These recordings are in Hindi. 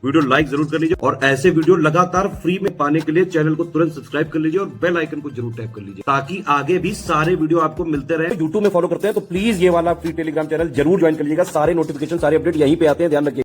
वीडियो लाइक जरूर कर लीजिए और ऐसे वीडियो लगातार फ्री में पाने के लिए चैनल को तुरंत सब्सक्राइब कर लीजिए और बेल आइकन को जरूर टैप कर लीजिए ताकि आगे भी सारे वीडियो आपको मिलते रहे। यूट्यूब में फॉलो करते हैं तो प्लीज ये वाला फ्री टेलीग्राम चैनल जरूर ज्वाइन कर लीजिएगा। सारे नोटिफिकेशन सारे अपडेट यहीं पे आते हैं, ध्यान रखिए।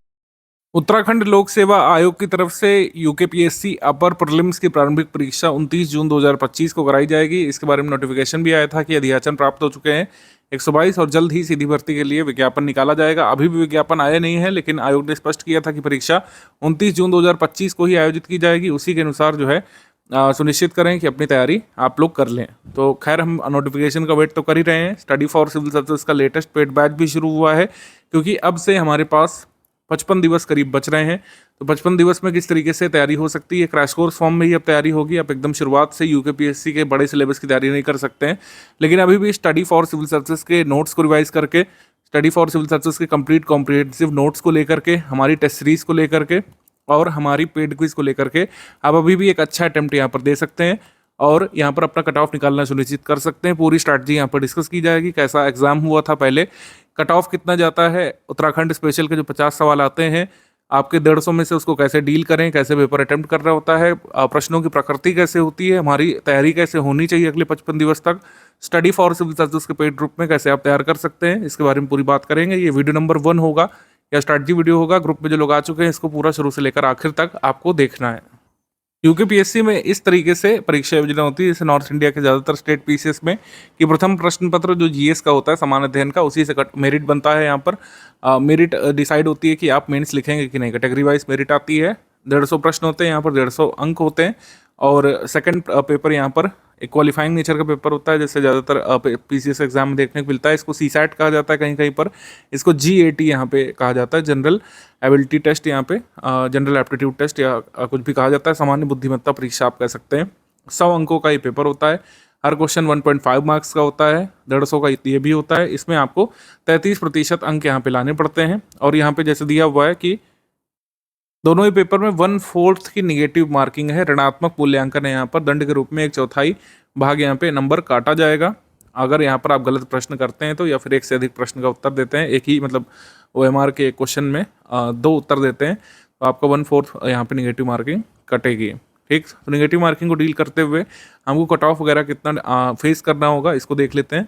उत्तराखंड लोक सेवा आयोग की तरफ से यूकेपीएससी अपर प्रीलिम्स की प्रारंभिक परीक्षा 29 जून 2025 को कराई जाएगी। इसके बारे में नोटिफिकेशन भी आया था कि अधियाचन प्राप्त हो चुके हैं 122 और जल्द ही सीधी भर्ती के लिए विज्ञापन निकाला जाएगा। अभी भी विज्ञापन आया नहीं है, लेकिन आयोग ने स्पष्ट किया था कि परीक्षा 29 जून 2025 को ही आयोजित की जाएगी। उसी के अनुसार जो है सुनिश्चित करें कि अपनी तैयारी आप लोग कर लें। तो खैर हम नोटिफिकेशन का वेट तो कर ही रहे हैं। स्टडी फॉर सिविल सर्विसेज का लेटेस्ट पेड बैच भी शुरू हुआ है, क्योंकि अब से हमारे पास 55 दिवस करीब बच रहे हैं। तो 55 दिवस में किस तरीके से तैयारी हो सकती है, क्रैश कोर्स फॉर्म में ही अब तैयारी होगी। आप एकदम शुरुआत से यूकेपीएससी के बड़े सिलेबस की तैयारी नहीं कर सकते हैं, लेकिन अभी भी स्टडी फॉर सिविल सर्विसेज के नोट्स को रिवाइज करके, स्टडी फॉर सिविल सर्विसेज के कंप्लीट कॉम्प्रिहेंसिव नोट्स को लेकर के, हमारी टेस्ट सीरीज को लेकर के और हमारी पेड क्विज को लेकर के आप अभी भी एक अच्छा अटेम्प्ट यहाँ पर दे सकते हैं और यहाँ पर अपना कट ऑफ निकालना सुनिश्चित कर सकते हैं। पूरी स्ट्रैटेजी यहाँ पर डिस्कस की जाएगी। कैसा एग्जाम हुआ था पहले, कट ऑफ कितना जाता है, उत्तराखंड स्पेशल के जो 50 सवाल आते हैं आपके 150 में से उसको कैसे डील करें, कैसे पेपर अटेम्प्ट करना होता है, प्रश्नों की प्रकृति कैसे होती है, हमारी तैयारी कैसे होनी चाहिए अगले 55 दिवस तक, स्टडी फॉर सिविल सर्विसेज के पेड ग्रुप में कैसे आप तैयार कर सकते हैं, इसके बारे में पूरी बात करेंगे। ये वीडियो नंबर 1 होगा या स्ट्रैटेजी वीडियो होगा। ग्रुप में जो लोग आ चुके हैं इसको पूरा शुरू से लेकर आखिर तक आपको देखना है। यूकेपीएससी में इस तरीके से परीक्षा योजना होती है जैसे नॉर्थ इंडिया के ज़्यादातर स्टेट पीसीएस में, कि प्रथम प्रश्न पत्र जो जीएस का होता है, सामान्य अध्ययन का, उसी से मेरिट बनता है। यहाँ पर मेरिट डिसाइड होती है कि आप मेंस लिखेंगे कि नहीं। कैटेगरी वाइज मेरिट आती है। 150 प्रश्न होते हैं यहाँ पर, 150 अंक होते हैं। और सेकंड पेपर यहाँ पर एक क्वालिफाइंग नेचर का पेपर होता है, जैसे ज़्यादातर पीसीएस एग्जाम में देखने को मिलता है। इसको सीसैट कहा जाता है कहीं कहीं पर, इसको जीएटी यहाँ पे कहा जाता है, जनरल एबिलिटी टेस्ट, यहाँ पे जनरल एप्टीट्यूड टेस्ट या कुछ भी कहा जाता है, सामान्य बुद्धिमत्ता परीक्षा आप कह सकते हैं। 100 अंकों का ये पेपर होता है। हर क्वेश्चन 1.5 मार्क्स का होता है। 150 का ये भी होता है। इसमें आपको 33% अंक यहाँ पे लाने पड़ते हैं। और यहाँ पे जैसे दिया हुआ है कि दोनों ही पेपर में 1/4 की निगेटिव मार्किंग है, ऋणात्मक मूल्यांकन है। यहाँ पर दंड के रूप में 1/4 भाग यहाँ पे नंबर काटा जाएगा अगर यहाँ पर आप गलत प्रश्न करते हैं तो, या फिर एक से अधिक प्रश्न का उत्तर देते हैं। एक ही मतलब ओएमआर के क्वेश्चन में 2 उत्तर देते हैं तो आपका 1/4 यहाँ पे निगेटिव मार्किंग कटेगी। ठीक, तो निगेटिव मार्किंग को डील करते हुए हमको कट ऑफ वगैरह कितना फेस करना होगा इसको देख लेते हैं।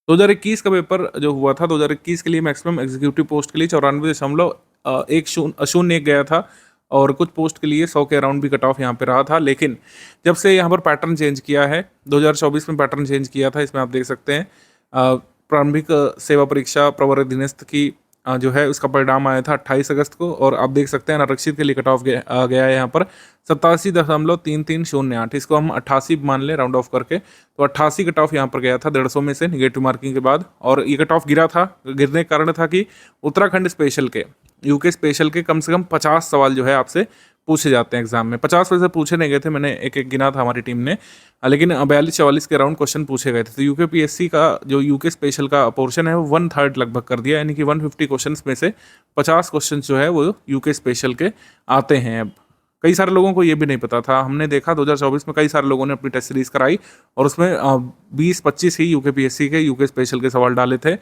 2021 का पेपर जो हुआ था, 2021 के लिए मैक्सिमम एग्जीक्यूटिव पोस्ट के लिए 94.1 गया था और कुछ पोस्ट के लिए 100 के अराउंड भी कट ऑफ यहाँ पे रहा था। लेकिन जब से यहाँ पर पैटर्न चेंज किया है, 2024 में पैटर्न चेंज किया था, इसमें आप देख सकते हैं प्रारंभिक सेवा परीक्षा प्रवर अधीनस्थ की जो है उसका परिणाम आया था 28 अगस्त को। और आप देख सकते हैं आरक्षित के लिए कट ऑफ गया है यहाँ पर 87.3308। इसको हम 88 मान लें राउंड ऑफ करके, तो 88 कट ऑफ यहाँ पर गया था 150 में से निगेटिव मार्किंग के बाद। और ये कट ऑफ गिरा था, गिरने का कारण था कि उत्तराखंड स्पेशल के, यूके स्पेशल के कम से कम 50 सवाल जो है आपसे पूछे जाते हैं एग्जाम में। 50 वैसे पूछे नहीं गए थे, मैंने एक एक गिना था हमारी टीम ने, लेकिन 42-44 के अराउंड क्वेश्चन पूछे गए थे। तो यूकेपीएससी का जो यूके स्पेशल का पोर्शन है वो 1/3 लगभग कर दिया, यानी कि 150 क्वेश्चन में से 50 क्वेश्चन जो है वो यूके स्पेशल के आते हैं। अब कई सारे लोगों को ये भी नहीं पता था। हमने देखा 2024 में कई सारे लोगों ने अपनी टेस्ट सीरीज कराई और उसमें 20-25 ही यूकेपीएससी के यूके स्पेशल के सवाल डाले थे,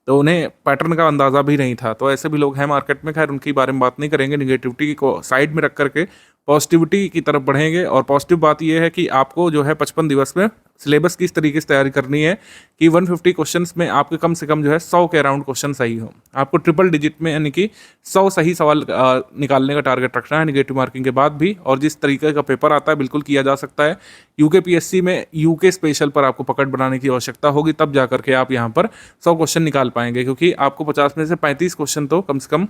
तो उन्हें पैटर्न का अंदाज़ा भी नहीं था। तो ऐसे भी लोग हैं मार्केट में, खैर उनके बारे में बात नहीं करेंगे। निगेटिविटी को साइड में रख करके पॉजिटिविटी की तरफ बढ़ेंगे। और पॉजिटिव बात यह है कि आपको जो है 55 दिवस में सिलेबस की इस तरीके से तैयारी करनी है कि 150 क्वेश्चंस में आपके कम से कम जो है 100 के अराउंड क्वेश्चन सही हो। आपको ट्रिपल डिजिट में यानी कि 100 सही सवाल निकालने का टारगेट रखना है निगेटिव मार्किंग के बाद भी। और जिस तरीके का पेपर आता है बिल्कुल किया जा सकता है। यूकेपीएससी में यूके स्पेशल पर आपको पकड़ बनाने की आवश्यकता होगी, तब जा करके आप यहाँ पर 100 क्वेश्चन निकाल पाएंगे, क्योंकि आपको 50 में से 35 क्वेश्चन तो कम से कम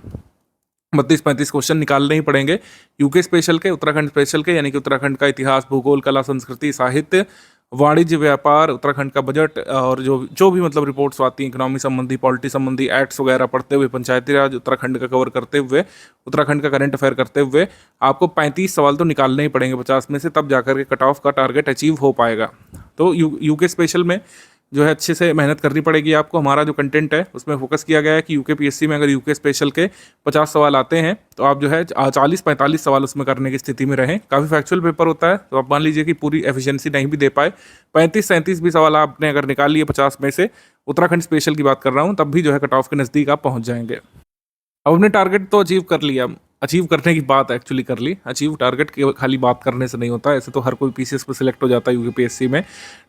32-35 क्वेश्चन निकालने ही पड़ेंगे यूके स्पेशल के, उत्तराखंड स्पेशल के, यानी कि उत्तराखंड का इतिहास, भूगोल, कला, संस्कृति, साहित्य, वाणिज्य, व्यापार, उत्तराखंड का बजट और जो भी मतलब रिपोर्ट्स आती हैं इकोनॉमी संबंधी, पॉलिटी संबंधी, एक्ट्स वगैरह पढ़ते हुए, पंचायती राज उत्तराखंड का कवर करते हुए, उत्तराखंड का करंट अफेयर करते हुए आपको 35 सवाल तो निकालने ही पड़ेंगे 50 में से, तब जाकर के कट ऑफ का टारगेट अचीव हो पाएगा। तो यूके स्पेशल में जो है अच्छे से मेहनत करनी पड़ेगी आपको। हमारा जो कंटेंट है उसमें फोकस किया गया है कि यूकेपीएससी में अगर यूके स्पेशल के 50 सवाल आते हैं तो आप जो है 40-45 सवाल उसमें करने की स्थिति में रहें। काफ़ी फैक्चुअल पेपर होता है, तो आप मान लीजिए कि पूरी एफिशिएंसी नहीं भी दे पाए, 35-37 भी सवाल आपने अगर निकाल लिए 50 में से, उत्तराखंड स्पेशल की बात कर रहा हूँ, तब भी जो है कट ऑफ के नज़दीक आप पहुँच जाएंगे। अब अपने टारगेट तो अचीव कर लिया, अचीव करने की बात एक्चुअली कर ली। अचीव टारगेट केवल खाली बात करने से नहीं होता, ऐसे तो हर कोई पीसीएस पे सिलेक्ट हो जाता है यूपीएससी में।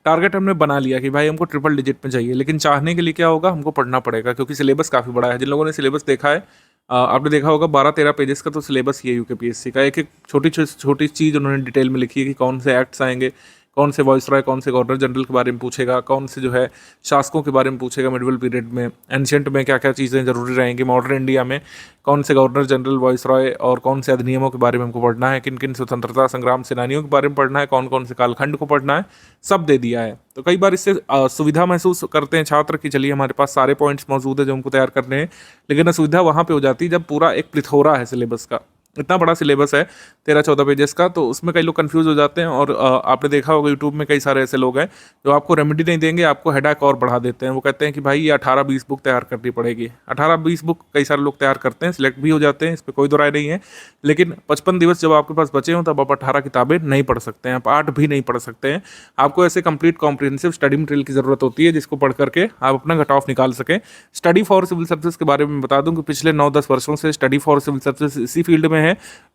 टारगेट हमने बना लिया कि भाई हमको ट्रिपल डिजिट में चाहिए, लेकिन चाहने के लिए क्या होगा, हमको पढ़ना पड़ेगा, क्योंकि सिलेबस काफ़ी बड़ा है। जिन लोगों ने सिलेबस देखा है, आपने देखा होगा 12-13 पेजेस का तो सिलेबस ही है यूकेपीएससी का। एक एक छोटी छोटी चीज़ उन्होंने डिटेल में लिखी है कि कौन से एक्ट्स आएंगे, कौन से वॉइसरॉय, कौन से गवर्नर जनरल के बारे में पूछेगा, कौन से जो है शासकों के बारे में पूछेगा मिडिवल पीरियड में, एंशियंट में क्या क्या चीज़ें जरूरी रहेंगी, मॉडर्न इंडिया में कौन से गवर्नर जनरल, वॉइसरॉय और कौन से अधिनियमों के बारे में हमको पढ़ना है, किन किन स्वतंत्रता संग्राम सेनानियों के बारे में पढ़ना है, कौन कौन से कालखंड को पढ़ना है, सब दे दिया है। तो कई बार इससे सुविधा महसूस करते हैं छात्र कि चलिए हमारे पास सारे पॉइंट्स मौजूद है जो हमको तैयार करने हैं, लेकिन असुविधा वहाँ पे हो जाती है जब पूरा एक प्लिथोरा है सिलेबस का। इतना बड़ा सिलेबस है 13-14 पेजेस का, तो उसमें कई लोग कंफ्यूज हो जाते हैं। और आपने देखा होगा यूट्यूब में कई सारे ऐसे लोग हैं जो आपको रेमेडी नहीं देंगे, आपको हेडेक और बढ़ा देते हैं। वो कहते हैं कि भाई ये 18-20 बुक तैयार करनी पड़ेगी। 18-20 बुक कई सारे लोग तैयार करते हैं, सिलेक्ट भी हो जाते हैं, इस पर कोई दो राय नहीं है। लेकिन 55 दिवस जब आपके पास बचे हों तब आप 18 किताबें नहीं पढ़ सकते हैं, आप 8 भी नहीं पढ़ सकते हैं। आपको ऐसे कंप्लीट कॉम्प्रिहेंसिव स्टडी मटेरियल की ज़रूरत होती है जिसको पढ़ करके आप अपना कट ऑफ निकाल सकें। स्टडी फॉर सिविल सर्विस के बारे में बता दूं कि पिछले 9-10 वर्षों से स्टडी फॉर सिविल सर्विस इसी फील्ड में है।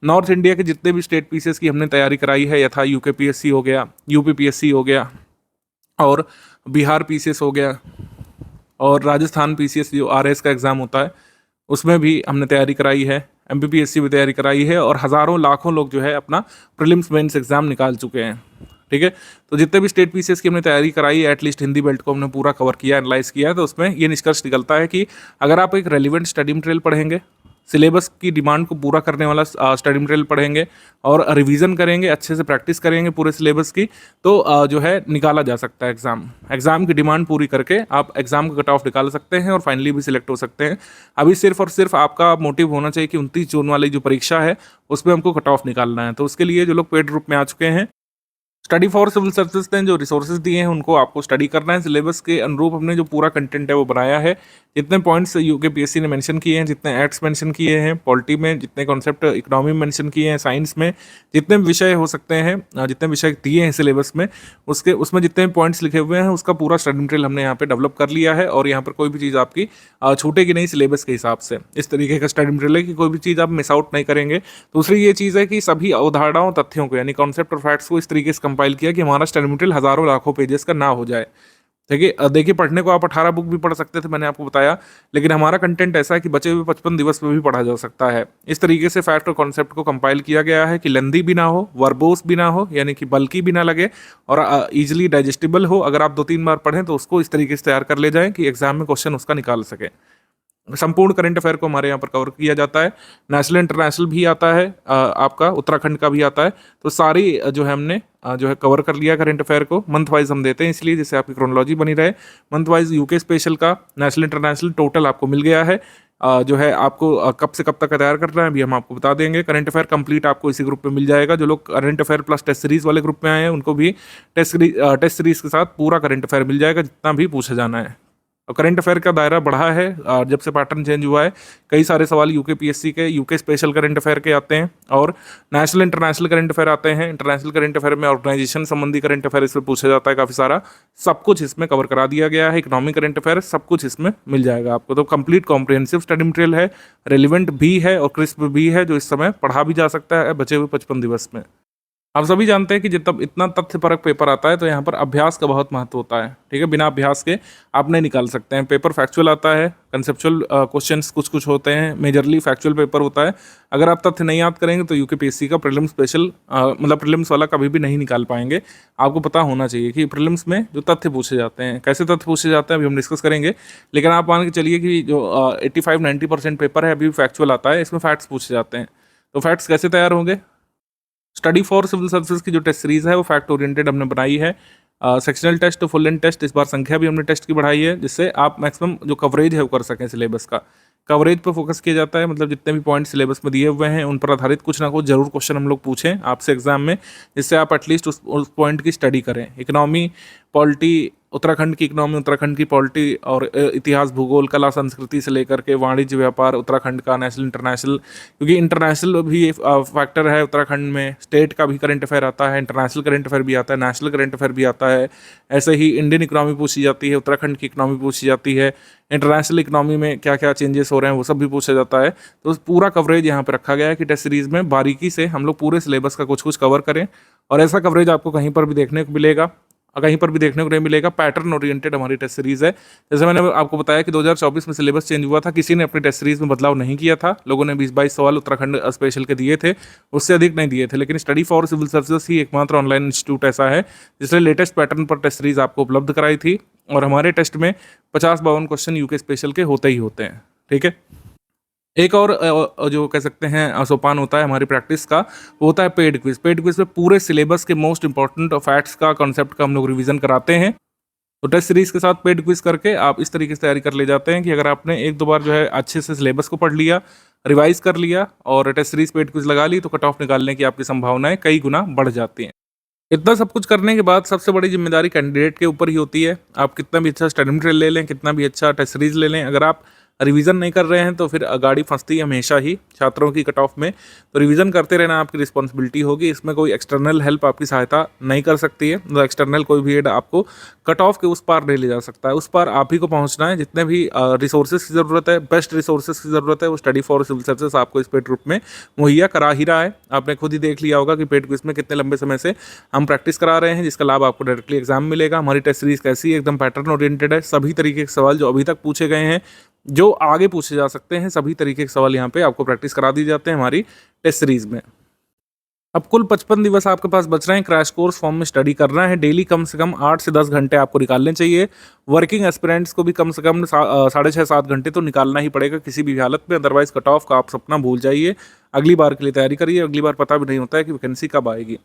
नॉर्थ इंडिया के जितने भी स्टेट पीसीएस की हमने तैयारी कराई है, यथा यूकेपीएससी हो गया, यूपीपीएससी हो गया, और बिहार पीसीएस हो गया, और राजस्थान पीसीएस जो आरएस का एग्ज़ाम होता है उसमें भी हमने तैयारी कराई है, एमपीपीएससी में तैयारी कराई है, और हज़ारों लाखों लोग जो है अपना प्रीलिम्स मेंस एग्ज़ाम निकाल चुके हैं। ठीक है, तो जितने भी स्टेट पीसीएस की हमने तैयारी कराई है, एटलीस्ट हिंदी बेल्ट को हमने पूरा कवर किया, एनालाइज किया है, तो उसमें ये निष्कर्ष निकलता है कि अगर आप एक रेलिवेंट स्टडी मटेरियल पढ़ेंगे, सिलेबस की डिमांड को पूरा करने वाला स्टडी मटेरियल पढ़ेंगे और रिवीजन करेंगे, अच्छे से प्रैक्टिस करेंगे पूरे सिलेबस की, तो जो है निकाला जा सकता है एग्ज़ाम की डिमांड पूरी करके आप एग्ज़ाम का कट ऑफ निकाल सकते हैं और फाइनली भी सिलेक्ट हो सकते हैं। अभी सिर्फ और सिर्फ आपका मोटिव होना चाहिए कि 29 जून वाली जो परीक्षा है उसमें हमको कट ऑफ निकालना है। तो उसके लिए जो लोग पेड ग्रुप में आ चुके हैं, स्टडी फॉर सिविल सर्विसेज ने जो रिसोर्सेज दिए हैं उनको आपको स्टडी करना है। सिलेबस के अनुरूप हमने जो पूरा कंटेंट है वो बनाया है। जितने पॉइंट्स यूकेपीएससी ने मेंशन किए हैं, जितने एक्ट्स मेंशन किए हैं, पॉलिटी में जितने कॉन्सेप्ट इकोनॉमी में मेंशन किए हैं, साइंस में जितने विषय हो सकते हैं, जितने विषय दिए हैं सिलेबस में, उसमें जितने पॉइंट्स लिखे हुए हैं उसका पूरा स्टडी मटेरियल हमने यहाँ पे डेवलप कर लिया है। और यहाँ पर कोई भी चीज़ आपकी छूटेगी नहीं सिलेबस के हिसाब से। इस तरीके का स्टडी मटेरियल है कि कोई भी चीज़ आप मिस आउट नहीं करेंगे। दूसरी ये चीज़ है कि सभी अवधारणाओं, तथ्यों को, यानी कॉन्सेप्ट और फैक्ट्स को इस तरीके से कंपाइल किया कि हमारा स्टडी मटेरियल हज़ारों लाखों पेजेस का ना हो जाए। देखिए पढ़ने को आप 18 बुक भी पढ़ सकते थे, मैंने आपको बताया, लेकिन हमारा कंटेंट ऐसा है कि बचे हुए 55 दिवस में भी पढ़ा जा सकता है। इस तरीके से फैक्ट और कॉन्सेप्ट को कंपाइल किया गया है कि लेंदी भी ना हो, वर्बोस भी ना हो, यानी कि बल्कि भी ना लगे, और ईजिली डाइजेस्टिबल हो। अगर आप 2-3 बार पढ़ें तो उसको इस तरीके से तैयार कर ले जाएं कि एग्जाम में क्वेश्चन उसका निकाल सके। संपूर्ण करंट अफेयर को हमारे यहाँ पर कवर किया जाता है। नेशनल इंटरनेशनल भी आता है, आपका उत्तराखंड का भी आता है। तो सारी जो है हमने जो है कवर कर लिया करंट अफेयर को। मंथ वाइज हम देते हैं इसलिए जिससे आपकी क्रोनोलॉजी बनी रहे। मंथ वाइज यूके स्पेशल का, नेशनल इंटरनेशनल टोटल आपको मिल गया है। जो है आपको कब से कब तक तैयार करना है अभी हम आपको बता देंगे। करंट अफेयर कंप्लीट आपको इसी ग्रुप में मिल जाएगा। जो लोग current affair plus test series वाले ग्रुप में आए हैं उनको भी टेस्ट सीरीज के साथ पूरा करंट अफेयर मिल जाएगा, जितना भी पूछा जाना है। और करंट अफेयर का दायरा बढ़ा है जब से पैटर्न चेंज हुआ है। कई सारे सवाल यूकेपीएससी के, यूके स्पेशल करंट अफेयर के आते हैं, और नेशनल इंटरनेशनल करंट अफेयर आते हैं। इंटरनेशनल करंट अफेयर में ऑर्गेनाइजेशन संबंधी करंट अफेयर इसमें पूछा जाता है काफ़ी सारा। सब कुछ इसमें कवर करा दिया गया है। इकोनॉमिक करंट अफेयर सब कुछ इसमें मिल जाएगा आपको। तो कंप्लीट कॉम्प्रिहेंसिव स्टडी मटेरियल है, रेलिवेंट भी है और क्रिस्प भी है, जो इस समय पढ़ा भी जा सकता है बचे हुए 55 दिवस में। आप सभी जानते हैं कि जब इतना तथ्यपरक पेपर आता है तो यहाँ पर अभ्यास का बहुत महत्व होता है। ठीक है, बिना अभ्यास के आप नहीं निकाल सकते हैं। पेपर फैक्चुअल आता है, कंसेप्चुअल क्वेश्चंस कुछ कुछ होते हैं, मेजरली फैक्चुअल पेपर होता है। अगर आप तथ्य नहीं याद करेंगे तो यूकेपीएससी का प्रीलिम्स स्पेशल मतलब प्रीलिम्स वाला कभी भी नहीं निकाल पाएंगे। आपको पता होना चाहिए कि प्रीलिम्स में जो तथ्य पूछे जाते हैं, कैसे तथ्य पूछे जाते हैं अभी हम डिस्कस करेंगे। लेकिन आप मान के चलिए कि जो 85-90% पेपर है अभी फैक्चुअल आता है, इसमें फैक्ट्स पूछे जाते हैं। तो फैक्ट्स कैसे तैयार होंगे? स्टडी फॉर सिविल सर्विसेज की जो टेस्ट सीरीज है वो फैक्ट ओरिएंटेड हमने बनाई है। Sectional test, full length test, इस बार संख्या भी हमने टेस्ट की बढ़ाई है, जिससे आप मैक्सिमम जो कवरेज है वो कर सकें। सिलेबस का कवरेज पर फोकस किया जाता है, मतलब जितने भी पॉइंट सिलेबस में दिए हुए हैं उन पर आधारित कुछ ना कुछ जरूर क्वेश्चन हम लोग पूछें आपसे एग्जाम में, जिससे आप एटलीस्ट उस पॉइंट की स्टडी करें। इकोनॉमी, पॉलिटी, उत्तराखंड की इकोनॉमी, उत्तराखंड की पॉलिटी और इतिहास, भूगोल, कला, संस्कृति से लेकर के वाणिज्य, व्यापार, उत्तराखंड का नेशनल, इंटरनेशनल, क्योंकि इंटरनेशनल भी फैक्टर है उत्तराखंड में। स्टेट का भी करंट अफेयर आता है, इंटरनेशनल करंट अफेयर भी आता है, नेशनल करंट अफेयर भी आता है। ऐसे ही इंडियन इकोनॉमी पूछी जाती है, उत्तराखंड की इकोनॉमी पूछी जाती है, इंटरनेशनल इकोनॉमी में क्या क्या चेंजेस हो रहे हैं वो सब भी पूछा जाता है। तो पूरा कवरेज यहाँ पे रखा गया है कि टेस्ट सीरीज में बारीकी से हम लोग पूरे सिलेबस का कुछ कुछ कवर करें, और ऐसा कवरेज आपको कहीं पर भी देखने को मिलेगा, कहीं पर भी देखने को नहीं मिलेगा। पैटर्न ओरिएंटेड हमारी टेस्ट सीरीज है। जैसे मैंने आपको बताया कि 2024 में सिलेबस चेंज हुआ था, किसी ने अपनी टेस्ट सीरीज में बदलाव नहीं किया था। लोगों ने 20-22 सवाल उत्तराखंड स्पेशल के दिए थे, उससे अधिक नहीं दिए थे। लेकिन स्टडी फॉर सिविल सर्विसेज ही एकमात्र ऑनलाइन इंस्टीट्यूट ऐसा है जिसने लेटेस्ट पैटर्न पर टेस्ट सीरीज आपको उपलब्ध कराई थी, और हमारे टेस्ट में 50-52 क्वेश्चन यूके स्पेशल के होते ही होते हैं। ठीक है, एक और जो कह सकते हैं सोपान होता है हमारी प्रैक्टिस का, वो होता है पेड क्विज। पेड क्विज में पूरे सिलेबस के मोस्ट इंपॉर्टेंट फैक्ट्स का, कॉन्सेप्ट का हम लोग रिवीजन कराते हैं। तो टेस्ट सीरीज के साथ पेड क्विज करके आप इस तरीके से तैयारी कर ले जाते हैं कि अगर आपने एक दो बार जो है अच्छे से सिलेबस को पढ़ लिया, रिवाइज कर लिया और टेस्ट सीरीज पेड क्विज लगा ली, तो कट ऑफ निकालने की आपकी संभावनाएं कई गुना बढ़ जाती हैं। इतना सब कुछ करने के बाद सबसे बड़ी जिम्मेदारी कैंडिडेट के ऊपर ही होती है। आप कितना भी अच्छा स्टडी मटेरियल ले लें, कितना भी अच्छा टेस्ट सीरीज ले लें, अगर आप रिवीजन नहीं कर रहे हैं तो फिर गाड़ी फंसती है हमेशा ही छात्रों की कट ऑफ में। तो रिवीजन करते रहना आपकी रिस्पॉन्सिबिलिटी होगी। इसमें कोई एक्सटर्नल हेल्प आपकी सहायता नहीं कर सकती है, मतलब एक्सटर्नल कोई भी एड आपको कट ऑफ के उस पार नहीं ले जा सकता है। उस पार आप ही को पहुंचना है। जितने भी रिसोर्सेज की ज़रूरत है, बेस्ट रिसोर्सेज की ज़रूरत है, वो स्टडी फॉर सिविल सर्विसेज आपको इस पेड ग्रुप में मुहैया करा ही रहा है। आपने खुद ही देख लिया होगा कि पेड क्विज में कितने लंबे समय से हम प्रैक्टिस करा रहे हैं, जिसका लाभ आपको डायरेक्टली एग्जाम मिलेगा। हमारी टेस्ट सीरीज कैसी है, एकदम पैटर्न ओरिएंटेड है। सभी तरीके के सवाल जो अभी तक पूछे गए हैं, जो आगे पूछे जा सकते हैं, सभी तरीके के सवाल यहाँ पे आपको प्रैक्टिस करा दिए जाते हैं हमारी टेस्ट सीरीज में। अब कुल 55 दिवस आपके पास बच रहे हैं क्रैश कोर्स फॉर्म में स्टडी करना है। डेली कम से कम 8 से 10 घंटे आपको निकालने चाहिए। वर्किंग एस्पिरेंट्स को भी कम से कम 6.5-7 घंटे तो निकालना ही पड़ेगा किसी भी हालत में, अदरवाइज कट ऑफ का आप सपना भूल जाइए। अगली बार के लिए तैयारी करिए, अगली बार पता भी नहीं होता है कि वैकेंसी कब आएगी।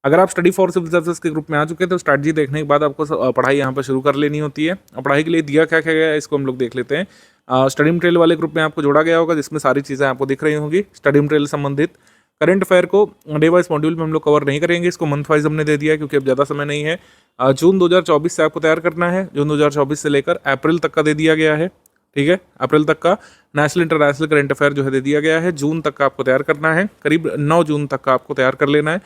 अगर आप स्टडी फॉर सिविल सर्विसेज के ग्रुप में आ चुके हैं तो स्ट्रैटेजी देखने के बाद आपको पढ़ाई यहाँ पर शुरू कर लेनी होती है। और पढ़ाई के लिए दिया क्या क्या गया है इसको हम लोग देख लेते हैं। स्टडी मटेरियल वाले ग्रुप में आपको जोड़ा गया होगा, जिसमें सारी चीज़ें आपको दिख रही होंगी। स्टडी मटेरियल संबंधित करंट अफेयर को डे वाइज मॉड्यूल में हम लोग कवर नहीं करेंगे, इसको मंथ वाइज हमने दे दिया है क्योंकि अब ज़्यादा समय नहीं है। जून 2024 से आपको तैयार करना है। जून 2024 से लेकर अप्रैल तक का दे दिया गया है। ठीक है, अप्रैल तक का नेशनल इंटरनेशनल करंट अफेयर जो है दे दिया गया है। जून तक का आपको तैयार करना है, करीब 9 जून तक का आपको तैयार कर लेना है।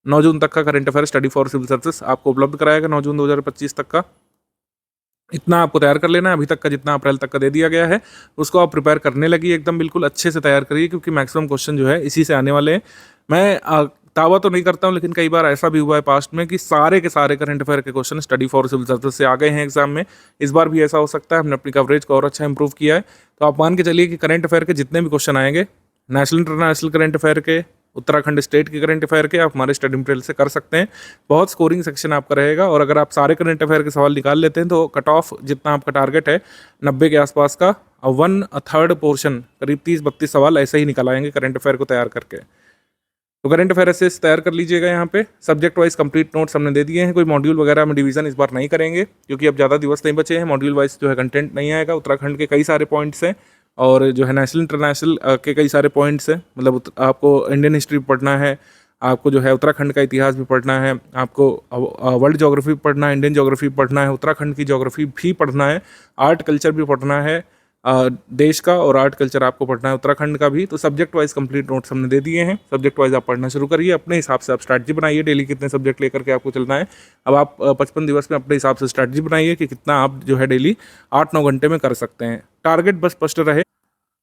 9 जून तक का current affair study for civil services आपको उपलब्ध कराएगा 9 जून 2025 तक का। इतना आपको तैयार कर लेना है। अभी तक का जितना अप्रैल तक का दे दिया गया है उसको आप प्रिपेयर करने लगी, एकदम बिल्कुल अच्छे से तैयार करिए, क्योंकि मैक्सिमम क्वेश्चन जो है इसी से आने वाले हैं। मैं दावा तो नहीं करता हूं, लेकिन कई बार ऐसा भी हुआ है पास्ट में कि सारे के सारे करंट अफेयर के question study for civil services से आ गए हैं एग्जाम में। इस बार भी ऐसा हो सकता है। हमने अपनी कवरेज को और अच्छा इंप्रूव किया है। तो आप मान के चलिए कि करंट अफेयर के जितने भी क्वेश्चन आएंगे, नेशनल इंटरनेशनल करंट अफेयर के, उत्तराखंड स्टेट के करंट अफेयर के, आप हमारे स्टडी मटेरियल से कर सकते हैं। बहुत स्कोरिंग सेक्शन आपका रहेगा, और अगर आप सारे करंट अफेयर के सवाल निकाल लेते हैं तो कट ऑफ जितना आपका टारगेट है 90 के आसपास का, 1/3 पोर्शन करीब 30-32 सवाल ऐसे ही निकल आएंगे करंट अफेयर को तैयार करके। तो करंट अफेयर ऐसे तैयार कर लीजिएगा। यहाँ पे सब्जेक्ट वाइज कंप्लीट नोट्स हमने दे दिए हैं। कोई मॉड्यूल वगैरह में डिवीजन इस बार नहीं करेंगे, क्योंकि अब ज़्यादा दिवस नहीं बचे हैं। मॉड्यूल वाइज जो है कंटेंट नहीं आएगा। उत्तराखंड के कई सारे पॉइंट्स हैं, और जो है नेशनल इंटरनेशनल के कई सारे पॉइंट्स हैं। मतलब आपको इंडियन हिस्ट्री पढ़ना है, आपको जो है उत्तराखंड का इतिहास भी पढ़ना है, आपको वर्ल्ड ज्योग्राफी पढ़ना है, इंडियन ज्योग्राफी पढ़ना है, उत्तराखंड की ज्योग्राफी भी पढ़ना है, आर्ट कल्चर भी पढ़ना है, देश का और आर्ट कल्चर आपको पढ़ना है उत्तराखंड का भी। तो सब्जेक्ट वाइज कंप्लीट नोट्स हमने दे दिए हैं। सब्जेक्ट वाइज आप पढ़ना शुरू करिए। अपने हिसाब से आप स्ट्रैटेजी बनाइए, डेली कितने सब्जेक्ट लेकर के आपको चलना है। अब आप 55 दिवस में अपने हिसाब से स्ट्रैटेजी बनाइए कि कितना आप जो है डेली 8-9 घंटे में कर सकते हैं। टारगेट बस स्पष्ट रहे।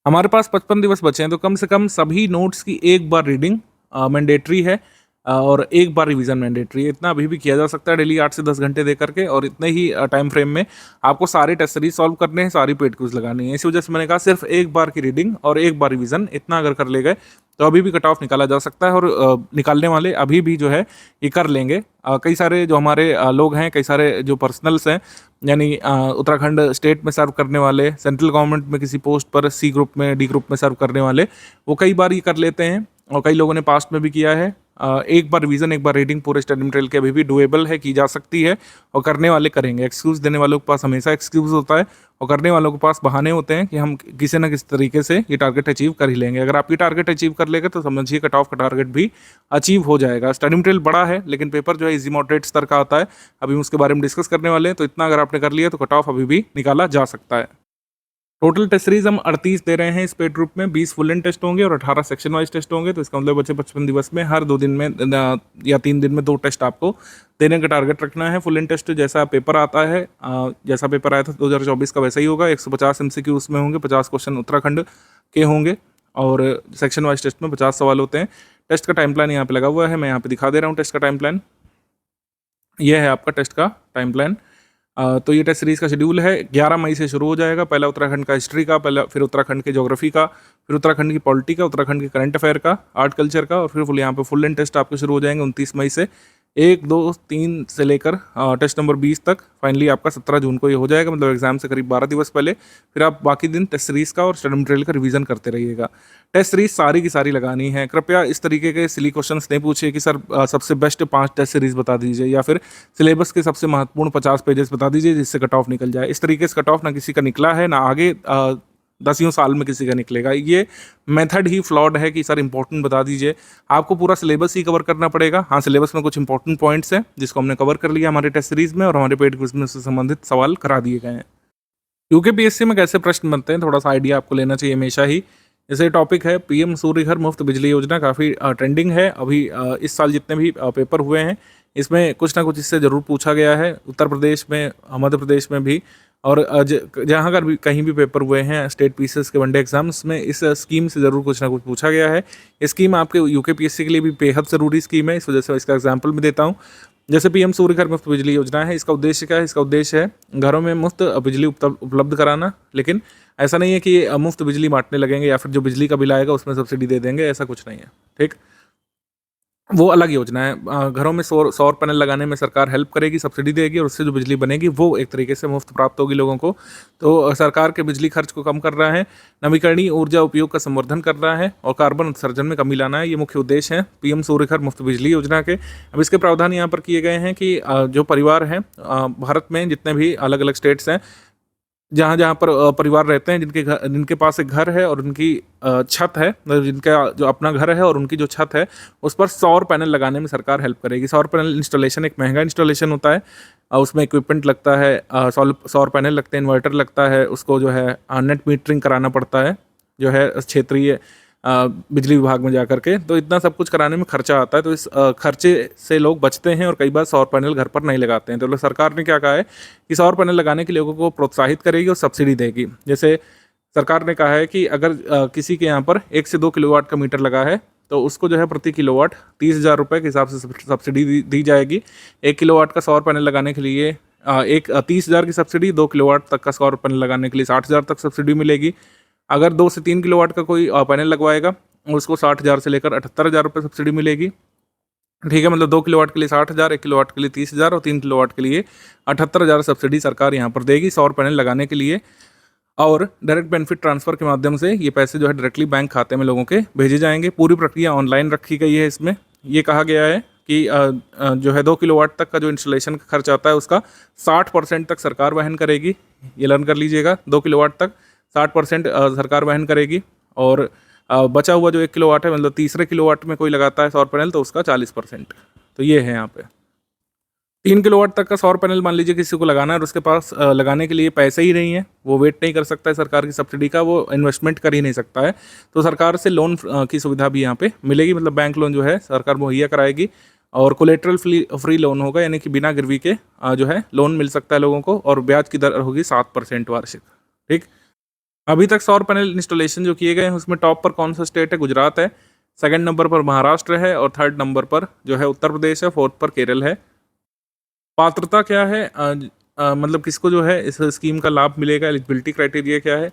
हमारे पास 55 दिवस बचे हैं, तो कम से कम सभी नोट्स की एक बार रीडिंग मैंडेटरी है, और एक बार रिवीजन मैंडेटरी है। इतना अभी भी किया जा सकता है डेली 8 से 10 घंटे दे करके, और इतने ही टाइम फ्रेम में आपको सारे टेस्ट सीरीज सॉल्व करने हैं, सारी पेड क्विज लगानी है। इसी वजह से मैंने कहा सिर्फ एक बार की रीडिंग और एक बार रिवीजन, इतना अगर कर ले गए तो अभी भी कट ऑफ निकाला जा सकता है। और निकालने वाले अभी भी जो है ये कर लेंगे। कई सारे जो हमारे लोग हैं, कई सारे जो पर्सनल्स हैं, यानी उत्तराखंड स्टेट में सर्व करने वाले, सेंट्रल गवर्नमेंट में किसी पोस्ट पर सी ग्रुप में, डी ग्रुप में सर्व करने वाले, वो कई बार ये कर लेते हैं, और कई लोगों ने पास्ट में भी किया है। एक बार रिवीजन, एक बार रीडिंग पूरे स्टडी मटेरियल की अभी भी डुएबल है, की जा सकती है, और करने वाले करेंगे। एक्सक्यूज़ देने वालों के पास हमेशा एक्सक्यूज़ होता है, और करने वालों के पास बहाने होते हैं कि हम किसी न किसी तरीके से ये टारगेट अचीव कर ही लेंगे। अगर आप ये टारगेट अचीव कर लेंगे तो समझिए कट ऑफ का टारगेट भी अचीव हो जाएगा। स्टडी मटेरियल बड़ा है, लेकिन पेपर जो है इजी मॉडरेट स्तर का आता है। अभी हम उसके बारे में डिस्कस करने वाले हैं। तो इतना अगर आपने कर लिया तो कट ऑफ अभी भी निकाला जा सकता है। टोटल टेस्ट सीरीज हम 38 दे रहे हैं इस पेड ग्रुप में। 20 फुल एंड टेस्ट होंगे और 18 सेक्शन वाइज टेस्ट होंगे। तो इसका मतलब बच्चे 55 दिवस में हर 2 दिन में या 3 दिन में 2 टेस्ट आपको देने का टारगेट रखना है। फुल एंड टेस्ट जैसा पेपर आता है, जैसा पेपर आया था 2024 का वैसा ही होगा। 150 MCQ उसमें होंगे, 50 क्वेश्चन उत्तराखंड के होंगे, और सेक्शन वाइज टेस्ट में 50 सवाल होते हैं। टेस्ट का टाइम प्लान यहाँ पे लगा हुआ है, मैं यहाँ पे दिखा दे रहा हूँ टेस्ट का टाइम प्लान। ये है आपका टेस्ट का टाइम प्लान। तो ये टेस्ट सीरीज़ का शेड्यूल है। 11 मई से शुरू हो जाएगा। पहला उत्तराखंड का हिस्ट्री का, पहला फिर उत्तराखंड के ज्योग्राफी का, फिर उत्तराखंड की पॉलिटी का, उत्तराखंड के करंट अफेयर का, आर्ट कल्चर का, और फिर फुल यहाँ पे फुल एंड टेस्ट आपके शुरू हो जाएंगे 29 मई से। 1, 2, 3 से लेकर टेस्ट नंबर 20 तक। फाइनली आपका 17 जून को ये हो जाएगा, मतलब एग्जाम से करीब 12 दिवस पहले। फिर आप बाकी दिन टेस्ट सीरीज़ का और स्टडी मटेरियल का रिवीजन करते रहिएगा। टेस्ट सीरीज सारी की सारी लगानी है। कृपया इस तरीके के सिली क्वेश्चंस नहीं पूछिए कि सर सबसे बेस्ट 5 टेस्ट सीरीज बता दीजिए, या फिर सिलेबस के सबसे महत्वपूर्ण 50 पेजेस बता दीजिए जिससे कट ऑफ निकल जाए। इस तरीके से कट ऑफ ना किसी का निकला है, ना आगे 10 साल में किसी का निकलेगा। ये मेथड ही फ्लॉड है कि सर इंपॉर्टेंट बता दीजिए। आपको पूरा सिलेबस ही कवर करना पड़ेगा। हाँ, सिलेबस में कुछ इंपॉर्टेंट पॉइंट्स हैं जिसको हमने कवर कर लिया हमारे टेस्ट सीरीज में, और हमारे पेड क्विज में से संबंधित सवाल करा दिए गए हैं। यूकेपीएससी में कैसे प्रश्न बनते हैं, थोड़ा सा आइडिया आपको लेना चाहिए हमेशा ही। जैसे टॉपिक है पीएम सूर्य घर मुफ्त बिजली योजना, काफ़ी ट्रेंडिंग है अभी। इस साल जितने भी पेपर हुए हैं इसमें कुछ ना कुछ इससे ज़रूर पूछा गया है। उत्तर प्रदेश में, मध्य प्रदेश में भी, और जहाँ अगर भी कहीं भी पेपर हुए हैं स्टेट पीसीएस के वनडे एग्जाम्स में, इस स्कीम से ज़रूर कुछ ना कुछ पूछा गया है। ये स्कीम आपके यूकेपीएससी के लिए भी बेहद ज़रूरी स्कीम है, इस वजह से इसका एग्जाम्पल मैं देता हूँ। जैसे पीएम सूर्य घर मुफ्त बिजली योजना है, इसका उद्देश्य क्या है? इसका उद्देश्य है घरों में मुफ्त बिजली उपलब्ध कराना। लेकिन ऐसा नहीं है कि मुफ्त बिजली बांटने लगेंगे या फिर जो बिजली का बिल आएगा उसमें सब्सिडी दे देंगे, ऐसा कुछ नहीं है, ठीक। वो अलग योजना है। घरों में सौर पैनल लगाने में सरकार हेल्प करेगी, सब्सिडी देगी, और उससे जो बिजली बनेगी वो एक तरीके से मुफ्त प्राप्त होगी लोगों को। तो सरकार के बिजली खर्च को कम कर रहा है, नवीकरणीय ऊर्जा उपयोग का संवर्धन कर रहा है, और कार्बन उत्सर्जन में कमी लाना है। ये मुख्य उद्देश्य है पीएम सूर्य घर मुफ्त बिजली योजना के। अब इसके प्रावधान यहाँ पर किए गए हैं कि जो परिवार हैं भारत में, जितने भी अलग अलग स्टेट्स हैं, जहाँ जहाँ पर परिवार रहते हैं, जिनके पास एक घर है और उनकी छत है, मतलब जिनका जो अपना घर है और उनकी जो छत है उस पर सौर पैनल लगाने में सरकार हेल्प करेगी। सौर पैनल इंस्टॉलेशन एक महंगा इंस्टॉलेशन होता है, उसमें इक्विपमेंट लगता है, सौर पैनल लगते हैं, इन्वर्टर लगता है, उसको जो है नेट मीटरिंग कराना पड़ता है, जो है क्षेत्रीय बिजली विभाग में जा करके। तो इतना सब कुछ कराने में खर्चा आता है। तो इस खर्चे से लोग बचते हैं और कई बार सौर पैनल घर पर नहीं लगाते हैं। तो सरकार ने क्या कहा है कि सौर पैनल लगाने के लोगों को प्रोत्साहित करेगी और सब्सिडी देगी। जैसे सरकार ने कहा है कि अगर किसी के यहाँ पर 1 से 2 किलोवाट का मीटर लगा है तो उसको जो है प्रति किलोवाट 30,000 रुपये के हिसाब से सब्सिडी दी जाएगी। 1 किलोवाट का सौर पैनल लगाने के लिए 30,000 की सब्सिडी, 2 किलोवाट तक का सौर पैनल लगाने के लिए 60,000 तक सब्सिडी मिलेगी। अगर 2 से 3 किलोवाट का कोई पैनल लगवाएगा उसको 60,000 से लेकर 78,000 रुपये सब्सिडी मिलेगी, ठीक है। मतलब 2 किलोवाट के लिए 60,000, 1 किलोवाट के लिए 30,000 और 3 किलोवाट के लिए 78,000 सब्सिडी सरकार यहाँ पर देगी सौर पैनल लगाने के लिए। और डायरेक्ट बेनिफिट ट्रांसफ़र के माध्यम से ये पैसे जो है डायरेक्टली बैंक खाते में लोगों के भेजे जाएंगे। पूरी प्रक्रिया ऑनलाइन रखी गई है। इसमें ये कहा गया है कि जो है 2 किलोवाट तक का जो इंस्टॉलेशन का खर्च आता है उसका 60% तक सरकार वहन करेगी। ये लर्न कर लीजिएगा, 2 किलोवाट तक 60% सरकार वहन करेगी, और बचा हुआ जो 1 किलोवाट है, मतलब तीसरे किलोवाट में कोई लगाता है सौर पैनल तो उसका 40%। तो ये है यहाँ पे 3 किलोवाट तक का सौर पैनल मान लीजिए किसी को लगाना है और उसके पास लगाने के लिए पैसे ही नहीं है, वो वेट नहीं कर सकता है सरकार की सब्सिडी का, वो इन्वेस्टमेंट कर ही नहीं सकता है, तो सरकार से लोन की सुविधा भी यहाँ पे मिलेगी। मतलब बैंक लोन जो है सरकार मुहैया कराएगी और कोलेट्रल फ्री लोन होगा, यानी कि बिना गिरवी के जो है लोन मिल सकता है लोगों को, और ब्याज की दर होगी 7% वार्षिक, ठीक। अभी तक सौर पैनल इंस्टॉलेशन जो किए गए हैं उसमें टॉप पर कौन सा स्टेट है? गुजरात है, सेकंड नंबर पर महाराष्ट्र है, और थर्ड नंबर पर जो है उत्तर प्रदेश है, फोर्थ पर केरल है। पात्रता क्या है? मतलब किसको जो है इस स्कीम का लाभ मिलेगा? एलिजिबिलिटी क्राइटेरिया क्या है?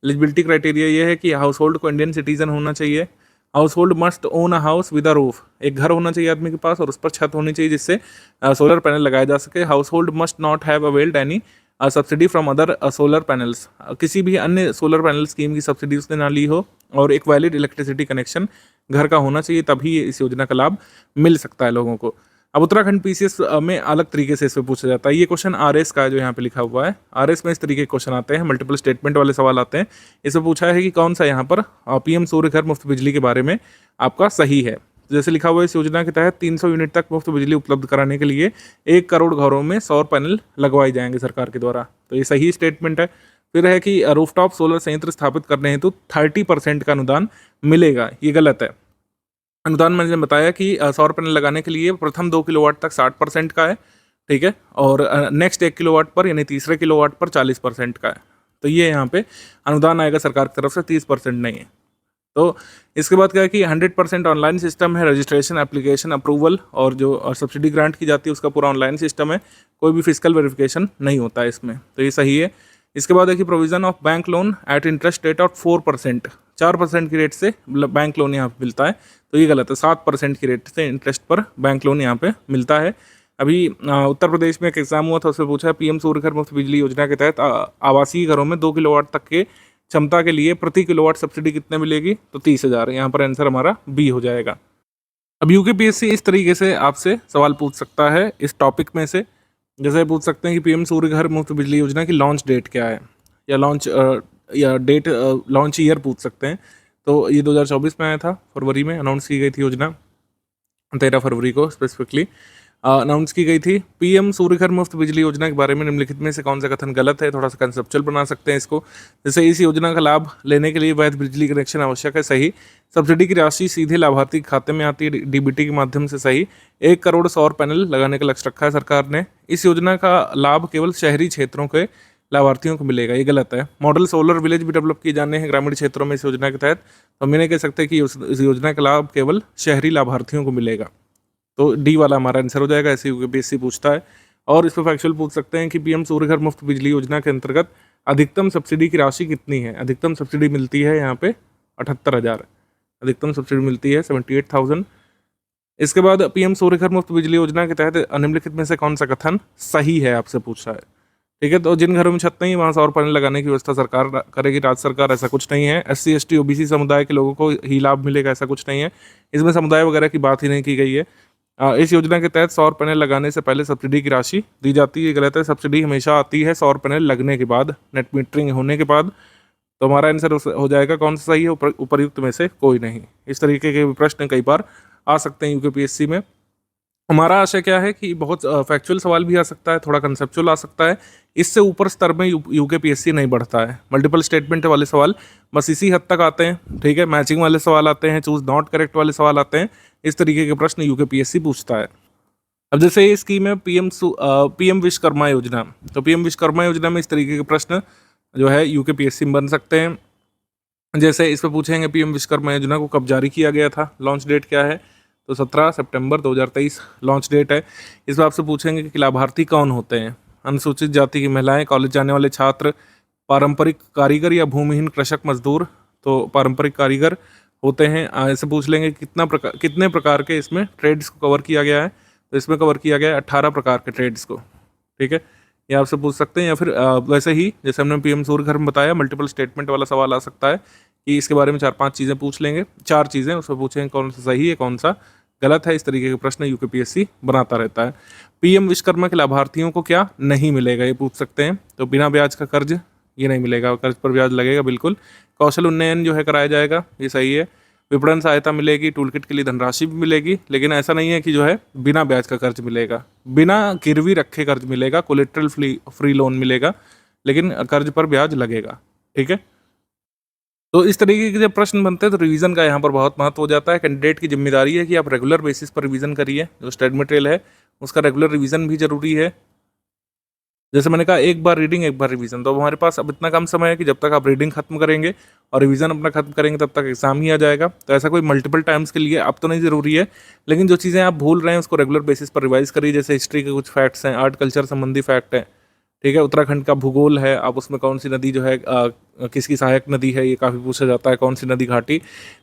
एलिजिबिलिटी क्राइटेरिया ये है कि हाउस होल्ड को इंडियन सिटीजन होना चाहिए, house hold must own a house with a roof, एक घर होना चाहिए आदमी के पास और उस पर छत होनी चाहिए जिससे सोलर पैनल लगाया जा सके। House hold must not have availed any subsidy from other solar panels, किसी भी अन्य सोलर पैनल स्कीम की सब्सिडी उसने ना ली हो, और एक वैलिड इलेक्ट्रिसिटी कनेक्शन घर का होना चाहिए, तभी इस योजना का लाभ मिल सकता है लोगों को। अब उत्तराखंड पीसीएस में अलग तरीके से इसमें पूछा जाता है। ये क्वेश्चन आरएस का है जो यहाँ पे लिखा हुआ है। आरएस में इस तरीके के क्वेश्चन आते हैं, मल्टीपल स्टेटमेंट वाले सवाल आते हैं। इसमें पूछा है कि कौन सा यहाँ पर पीएम सूर्य घर मुफ्त बिजली के बारे में आपका सही है। जैसे लिखा हुआ है, इस योजना के तहत 300 यूनिट तक मुफ्त बिजली उपलब्ध कराने के लिए 1 करोड़ घरों में सौर पैनल लगवाए जाएंगे सरकार के द्वारा। तो ये सही स्टेटमेंट है। फिर है कि रूफटॉप सोलर संयंत्र स्थापित करने हेतु 30% का अनुदान मिलेगा। ये गलत है। अनुदान मैंने बताया कि सौर पैनल लगाने के लिए प्रथम 2 किलोवाट तक 60% का है, ठीक है, और नेक्स्ट 1 किलोवाट पर यानी तीसरे किलोवाट पर 40% का है। तो ये यहाँ पे अनुदान आएगा सरकार की तरफ से, 30% नहीं है। तो इसके बाद क्या है कि 100% ऑनलाइन सिस्टम है, रजिस्ट्रेशन, एप्लीकेशन, अप्रूवल और जो सब्सिडी ग्रांट की जाती है उसका पूरा ऑनलाइन सिस्टम है, कोई भी फिजिकल वेरिफिकेशन नहीं होता है इसमें। तो ये सही है। इसके बाद है कि provision of bank loan eight interest rate of 4%, 4% की रेट से बैंक लोन यहाँ पे मिलता है। तो ये गलत है, 7% की रेट से इंटरेस्ट पर बैंक लोन यहाँ पे मिलता है। अभी उत्तर प्रदेश में एक एग्जाम हुआ था, उसमें पूछा है पीएम सूर्य घर मुफ्त बिजली योजना के तहत आवासीय घरों में 2 किलोवाट तक के क्षमता के लिए प्रति किलोवाट सब्सिडी कितने मिलेगी, तो 30,000। यहाँ पर आंसर हमारा बी हो जाएगा। अब यूकेपीएससी इस तरीके से आपसे सवाल पूछ सकता है इस टॉपिक में से। जैसे पूछ सकते हैं कि पीएम सूर्य घर मुफ्त बिजली योजना की लॉन्च डेट क्या है, या लॉन्च ईयर पूछ सकते हैं। तो ये 2024 में आया था, फरवरी में अनाउंस की गई थी योजना, 13 फरवरी को स्पेसिफिकली अनाउंस की गई थी। पीएम सूर्य घर मुफ्त बिजली योजना के बारे में निम्नलिखित में से कौन सा कथन गलत है, थोड़ा सा कंसेप्चुअल बना सकते हैं इसको। जैसे इस योजना का लाभ लेने के लिए वैध बिजली कनेक्शन आवश्यक है, सही। सब्सिडी की राशि सीधे लाभार्थी के खाते में आती है डीबीटी के माध्यम से, सही। 1 करोड़ सौर पैनल लगाने का लक्ष्य रखा है सरकार ने। इस योजना का लाभ केवल शहरी क्षेत्रों के लाभार्थियों को मिलेगा, ये गलत है। मॉडल सोलर विलेज भी डेवलप किए जाने हैं ग्रामीण क्षेत्रों में इस योजना के तहत। तो हम ये नहीं कह सकते कि इस योजना का लाभ केवल शहरी लाभार्थियों को मिलेगा। तो डी वाला हमारा आंसर हो जाएगा, ऐसे यूकेपीएससी पूछता है। और इस पर फैक्चुअल पूछ सकते हैं कि पीएम सूर्य घर मुफ्त बिजली योजना के अंतर्गत अधिकतम सब्सिडी की राशि कितनी है। अधिकतम सब्सिडी मिलती है यहाँ पे 78,000, अधिकतम सब्सिडी मिलती है 78,000। इसके बाद पीएम सूर्य घर मुफ्त बिजली योजना के तहत निम्नलिखित में से कौन सा कथन सही है आपसे पूछा है, ठीक है। तो जिन घरों में छत नहीं वहाँ सौर पैनल लगाने की व्यवस्था सरकार करेगी, राज्य सरकार, ऐसा कुछ नहीं है। SC ST OBC समुदाय के लोगों को ही लाभ मिलेगा, ऐसा कुछ नहीं है। इसमें समुदाय वगैरह की बात ही नहीं की गई है। इस योजना के तहत सौर पैनल लगाने से पहले सब्सिडी की राशि दी जाती है, गलत है। सब्सिडी हमेशा आती है सौर पैनल लगने के बाद, नेट मीटरिंग होने के बाद। तो हमारा आंसर हो जाएगा कौन सा सही है, उपर्युक्त में से कोई नहीं। इस तरीके के प्रश्न कई बार आ सकते हैं यूकेपीएससी में। हमारा आशय क्या है कि बहुत फैक्चुअल सवाल भी आ सकता है, थोड़ा कंसेप्चुअल आ सकता है, इससे ऊपर स्तर में यूकेपीएससी नहीं बढ़ता है। मल्टीपल स्टेटमेंट वाले सवाल बस इसी हद तक आते हैं, ठीक है। मैचिंग वाले सवाल आते हैं, चूज नॉट करेक्ट वाले सवाल आते हैं। इस तरीके के प्रश्न यूकेपीएससी पूछता है। अब जैसे ये स्कीम है पीएम विश्वकर्मा योजना, तो पीएम विश्वकर्मा योजना में इस तरीके के प्रश्न जो है यूकेपीएससी में बन सकते हैं। जैसे इस पर पूछेंगे पीएम विश्वकर्मा योजना को कब जारी किया गया था, लॉन्च डेट क्या है, तो 17 सितंबर 2023 लॉन्च डेट है। इस बात से पूछेंगे कि लाभार्थी कौन होते हैं। अनुसूचित जाति की महिलाएं, कॉलेज जाने वाले छात्र, पारंपरिक कारीगर या भूमिहीन कृषक मजदूर। तो पारंपरिक कारीगर होते हैं। ऐसे पूछ लेंगे कितने प्रकार के इसमें ट्रेड्स को कवर किया गया है, तो इसमें कवर किया गया है 18 प्रकार के ट्रेड्स को, ठीक है। ये आपसे पूछ सकते हैं। या फिर वैसे ही जैसे हमने पीएम सूर्य घर में बताया, मल्टीपल स्टेटमेंट वाला सवाल आ सकता है कि इसके बारे में 4-5 चीज़ें पूछ लेंगे, 4 चीज़ें, उसमें पूछेंगे कौन सा सही है कौन सा गलत है। इस तरीके के प्रश्न यूकेपीएससी बनाता रहता है। पीएम विश्वकर्मा के लाभार्थियों को क्या नहीं मिलेगा, ये पूछ सकते हैं। तो बिना ब्याज का कर्ज, ये नहीं मिलेगा, कर्ज पर ब्याज लगेगा बिल्कुल। कौशल उन्नयन जो है कराया जाएगा, ये सही है। विपणन सहायता मिलेगी, टूलकिट के लिए धनराशि भी मिलेगी, लेकिन ऐसा नहीं है कि जो है बिना ब्याज का कर्ज मिलेगा। बिना गिरवी रखे कर्ज मिलेगा, कोलेट्रल फ्री लोन मिलेगा, लेकिन कर्ज पर ब्याज लगेगा, ठीक है। तो इस तरीके के जब प्रश्न बनते हैं तो रिवीजन का यहाँ पर बहुत महत्व हो जाता है। कैंडिडेट की जिम्मेदारी है कि आप रेगुलर बेसिस पर रिवीजन करिए। जो स्टडी मटेरियल है उसका रेगुलर रिवीजन भी जरूरी है। जैसे मैंने कहा, एक बार रीडिंग एक बार रिवीजन। तो अब हमारे पास अब इतना कम समय है कि जब तक आप रीडिंग खत्म करेंगे और रिवीजन अपना खत्म करेंगे तब तक एग्जाम ही आ जाएगा। तो ऐसा कोई मल्टीपल टाइम्स के लिए अब तो नहीं ज़रूरी है, लेकिन जो चीज़ें आप भूल रहे हैं उसको रेगुलर बेसिस पर रिवाइज करिए। जैसे हिस्ट्री के कुछ फैक्ट्स हैं, आर्ट कल्चर संबंधी फैक्ट है, ठीक है। उत्तराखंड का भूगोल है, आप उसमें कौन सी नदी जो है किसकी सहायक नदी है, ये काफ़ी पूछा जाता है। कौन सी नदी घाटी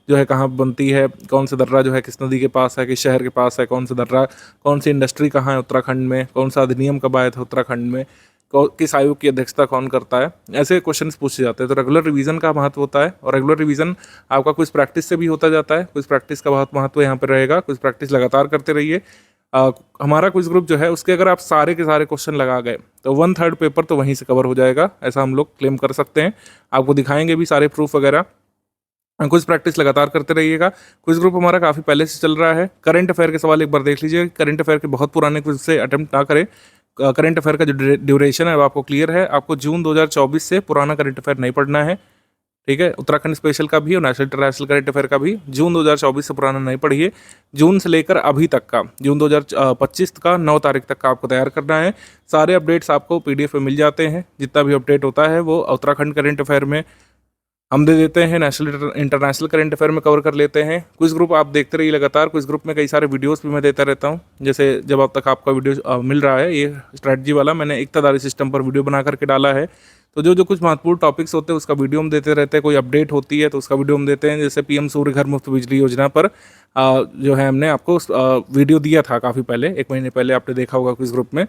जो है कहाँ बनती है, कौन सा दर्रा जो है किस नदी के पास है, किस शहर के पास है, कौन सा दर्रा, कौन सी इंडस्ट्री कहाँ है उत्तराखंड में, कौन सा अधिनियम कब आया था उत्तराखंड में, किस आयोग की अध्यक्षता कौन करता है, ऐसे क्वेश्चंस पूछे जाते हैं। तो रेगुलर रिवीजन का महत्व होता है, और रेगुलर रिवीजन आपका क्विज प्रैक्टिस से भी होता जाता है। क्विज प्रैक्टिस का बहुत महत्व यहाँ पर रहेगा। क्विज प्रैक्टिस लगातार करते रहिए। हमारा क्विज ग्रुप जो है उसके अगर आप सारे के सारे क्वेश्चन लगा गए तो 1/3 पेपर तो वहीं से कवर हो जाएगा, ऐसा हम लोग क्लेम कर सकते हैं। आपको दिखाएंगे भी सारे प्रूफ वगैरह। क्विज प्रैक्टिस लगातार करते रहिएगा। क्विज ग्रुप हमारा काफ़ी पहले से चल रहा है। करंट अफेयर के सवाल एक बार देख लीजिए। करंट अफेयर के बहुत पुराने क्विज से अटेम्प्ट ना करें। करंट अफेयर का जो ड्यूरेशन है वो आपको क्लियर है। आपको जून 2024 से पुराना करंट अफेयर नहीं पढ़ना है, ठीक है। उत्तराखंड स्पेशल का भी और नेशनल इंटरनेशनल करंट अफेयर का भी जून 2024 से पुराना नहीं पढ़िए। जून से लेकर अभी तक का, जून 2025 का 9 तारीख तक का आपको तैयार करना है। सारे अपडेट्स आपको PDF में मिल जाते हैं। जितना भी अपडेट होता है वो उत्तराखंड करंट अफेयर में हम दे देते हैं, नेशनल इंटरनेशनल करंट अफेयर में कवर कर लेते हैं। क्विज ग्रुप आप देखते रहिए लगातार। क्विज ग्रुप में कई सारे वीडियोस भी मैं देता रहता हूं। जैसे जब अब तक आपका वीडियो मिल रहा है, ये स्ट्रैटेजी वाला मैंने एकतादारी सिस्टम पर वीडियो बना करके डाला है। तो जो कुछ महत्वपूर्ण टॉपिक्स होते हैं उसका वीडियो हम देते रहते हैं। कोई अपडेट होती है तो उसका वीडियो हम देते हैं। जैसे PM सूर्य घर मुफ्त बिजली योजना पर जो है हमने आपको वीडियो दिया था काफ़ी पहले, 1 महीने पहले आपने देखा होगा क्विज ग्रुप में।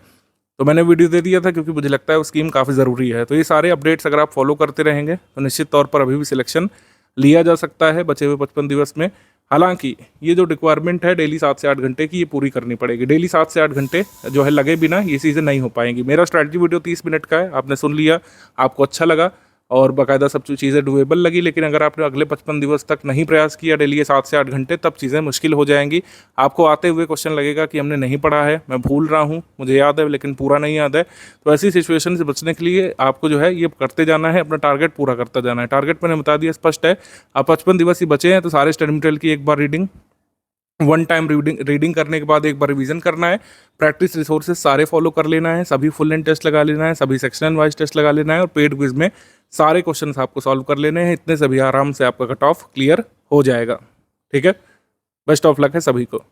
तो मैंने वीडियो दे दिया था क्योंकि मुझे लगता है वो स्कीम काफ़ी ज़रूरी है। तो ये सारे अपडेट्स अगर आप फॉलो करते रहेंगे तो निश्चित तौर पर अभी भी सिलेक्शन लिया जा सकता है बचे हुए 55 दिवस में। हालांकि ये जो रिक्वायरमेंट है डेली 7 से 8 घंटे की, ये पूरी करनी पड़ेगी। डेली 7 से 8 घंटे जो है लगे बिना ये चीज़ें नहीं हो पाएंगी। मेरा स्ट्रैटेजी वीडियो 30 मिनट का है, आपने सुन लिया, आपको अच्छा लगा और बाकायदा सब चीज़ें डुएबल लगी। लेकिन अगर आपने अगले 55 दिवस तक नहीं प्रयास किया डेली 7 से 8 घंटे, तब चीज़ें मुश्किल हो जाएंगी। आपको आते हुए क्वेश्चन लगेगा कि हमने नहीं पढ़ा है, मैं भूल रहा हूँ, मुझे याद है लेकिन पूरा नहीं याद है। तो ऐसी सिचुएशन से बचने के लिए आपको जो है ये करते जाना है, अपना टारगेट पूरा करता जाना है। टारगेट मैंने बता दिया, स्पष्ट है। अब 55 दिवस ही बचे हैं तो सारे स्टडी मटेरियल की एक बार रीडिंग, 1 टाइम रीडिंग करने के बाद एक बार रिवीजन करना है। प्रैक्टिस रिसोर्सेज सारे फॉलो कर लेना है, सभी फुल लेंथ टेस्ट लगा लेना है, सभी सेक्शनल वाइज टेस्ट लगा लेना है और पेड क्विज में सारे क्वेश्चंस आपको सॉल्व कर लेने हैं। इतने सभी आराम से आपका कट ऑफ क्लियर हो जाएगा, ठीक है। बेस्ट ऑफ लक है सभी को।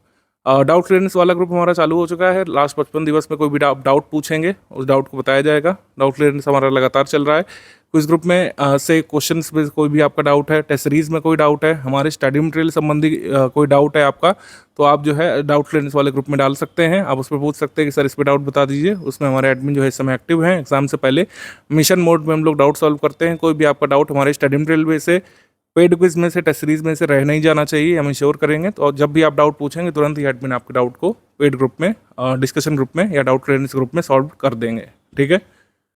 डाउट क्लियरेंस वाला ग्रुप हमारा चालू हो चुका है। लास्ट 55 दिवस में कोई भी डाउट पूछेंगे उस डाउट को बताया जाएगा। डाउट क्लियरेंस हमारा लगातार चल रहा है। क्विज ग्रुप में से क्वेश्चंस में कोई भी आपका डाउट है, टेस्ट सीरीज में कोई डाउट है, हमारे स्टडी मटेरियल संबंधी कोई डाउट है आपका, तो आप जो है डाउट क्लियरेंस वाले ग्रुप में डाल सकते हैं। आप उस पर पूछ सकते हैं कि सर इस पर डाउट बता दीजिए। उसमें हमारे एडमिन जो है इस समय एक्टिव हैं। एग्जाम से पहले मिशन मोड में हम लोग डाउट सॉल्व करते हैं। कोई भी आपका डाउट हमारे स्टडी मटेरियल में से, पेड क्विज में से, टेस्ट सीरीज में से रह नहीं जाना चाहिए, हम इंश्योर करेंगे। तो जब भी आप डाउट पूछेंगे तुरंत ही एडमिन आपके डाउट को पेड ग्रुप में, डिस्कशन ग्रुप में या डाउट क्लियरेंस ग्रुप में सॉल्व कर देंगे, ठीक है।